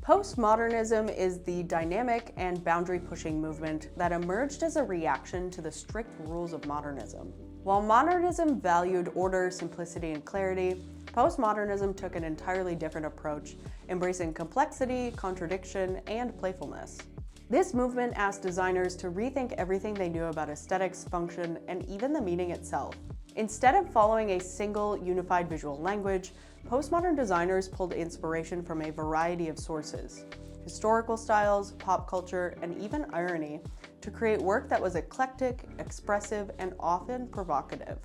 Postmodernism is the dynamic and boundary-pushing movement that emerged as a reaction to the strict rules of modernism. While modernism valued order, simplicity, and clarity, postmodernism took an entirely different approach, embracing complexity, contradiction, and playfulness. This movement asked designers to rethink everything they knew about aesthetics, function, and even the meaning itself. Instead of following a single, unified visual language, postmodern designers pulled inspiration from a variety of sources, historical styles, pop culture, and even irony, to create work that was eclectic, expressive, and often provocative.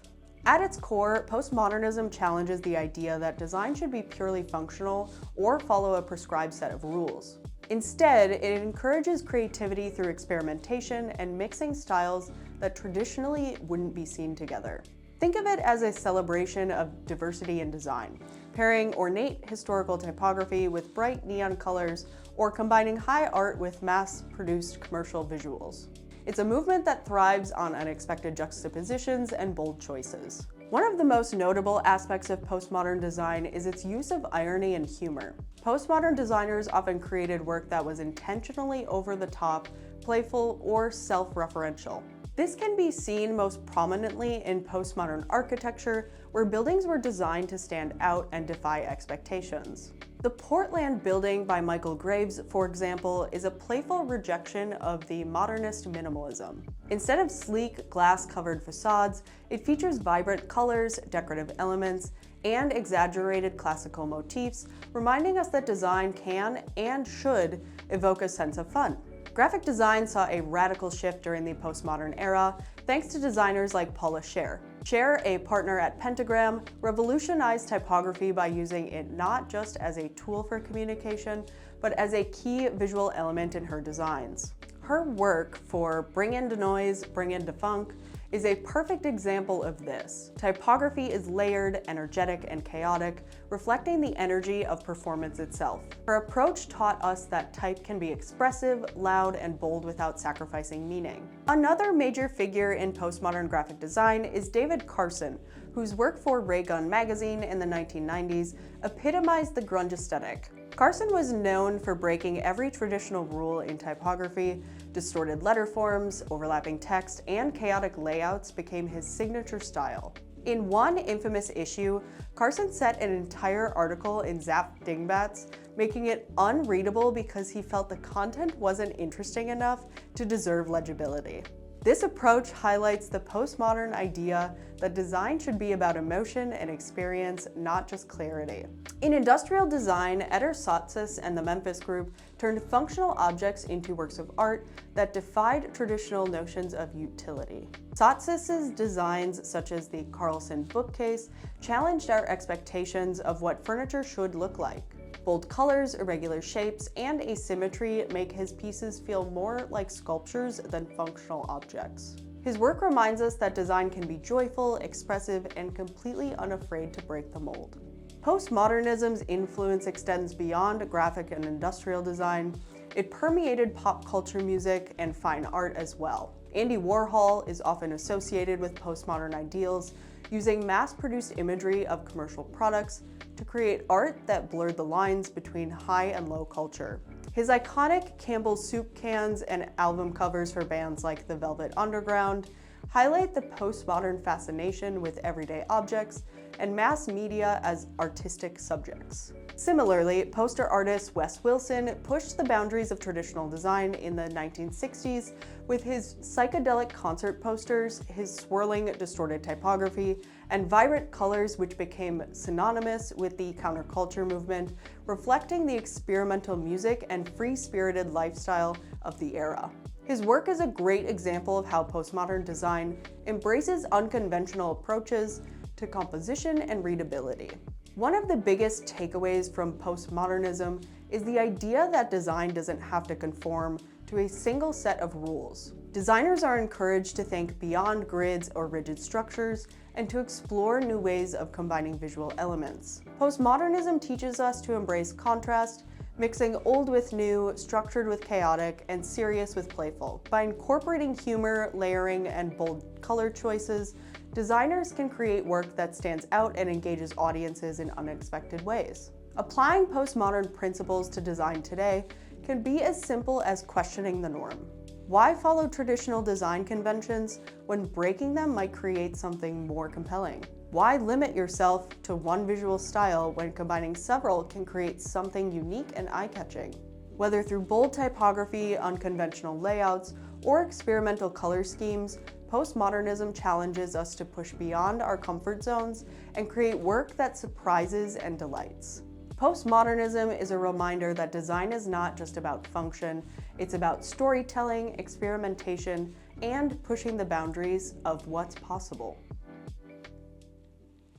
At its core, postmodernism challenges the idea that design should be purely functional or follow a prescribed set of rules. Instead, it encourages creativity through experimentation and mixing styles that traditionally wouldn't be seen together. Think of it as a celebration of diversity in design, pairing ornate historical typography with bright neon colors or combining high art with mass-produced commercial visuals. It's a movement that thrives on unexpected juxtapositions and bold choices. One of the most notable aspects of postmodern design is its use of irony and humor. Postmodern designers often created work that was intentionally over the top, playful, or self-referential. This can be seen most prominently in postmodern architecture, where buildings were designed to stand out and defy expectations. The Portland building by Michael Graves, for example, is a playful rejection of the modernist minimalism. Instead of sleek, glass-covered facades, it features vibrant colors, decorative elements, and exaggerated classical motifs, reminding us that design can and should evoke a sense of fun. Graphic design saw a radical shift during the postmodern era, thanks to designers like Paula Scher. Scher, a partner at Pentagram, revolutionized typography by using it not just as a tool for communication, but as a key visual element in her designs. Her work for Bring in the Noise, Bring in the Funk is a perfect example of this. Typography is layered, energetic, and chaotic, reflecting the energy of performance itself. Her approach taught us that type can be expressive, loud, and bold without sacrificing meaning. Another major figure in postmodern graphic design is David Carson, whose work for Ray Gun magazine in the 1990s epitomized the grunge aesthetic. Carson was known for breaking every traditional rule in typography. Distorted letter forms, overlapping text, and chaotic layouts became his signature style. In one infamous issue, Carson set an entire article in Zap Dingbats, making it unreadable because he felt the content wasn't interesting enough to deserve legibility. This approach highlights the postmodern idea that design should be about emotion and experience, not just clarity. In industrial design, Eder Saatsis and the Memphis Group turned functional objects into works of art that defied traditional notions of utility. Saatsis's designs, such as the Carlson bookcase, challenged our expectations of what furniture should look like. Bold colors, irregular shapes, and asymmetry make his pieces feel more like sculptures than functional objects. His work reminds us that design can be joyful, expressive, and completely unafraid to break the mold. Postmodernism's influence extends beyond graphic and industrial design. It permeated pop culture, music, and fine art as well. Andy Warhol is often associated with postmodern ideals, using mass-produced imagery of commercial products to create art that blurred the lines between high and low culture. His iconic Campbell's soup cans and album covers for bands like the Velvet Underground highlight the postmodern fascination with everyday objects and mass media as artistic subjects. Similarly, poster artist Wes Wilson pushed the boundaries of traditional design in the 1960s with his psychedelic concert posters, his swirling, distorted typography, and vibrant colors, which became synonymous with the counterculture movement, reflecting the experimental music and free-spirited lifestyle of the era. His work is a great example of how postmodern design embraces unconventional approaches to composition and readability. One of the biggest takeaways from postmodernism is the idea that design doesn't have to conform to a single set of rules. Designers are encouraged to think beyond grids or rigid structures and to explore new ways of combining visual elements. Postmodernism teaches us to embrace contrast, mixing old with new, structured with chaotic, and serious with playful. By incorporating humor, layering, and bold color choices, designers can create work that stands out and engages audiences in unexpected ways. Applying postmodern principles to design today can be as simple as questioning the norm. Why follow traditional design conventions when breaking them might create something more compelling? Why limit yourself to one visual style when combining several can create something unique and eye-catching? Whether through bold typography, unconventional layouts, or experimental color schemes, postmodernism challenges us to push beyond our comfort zones and create work that surprises and delights. Postmodernism is a reminder that design is not just about function, it's about storytelling, experimentation, and pushing the boundaries of what's possible.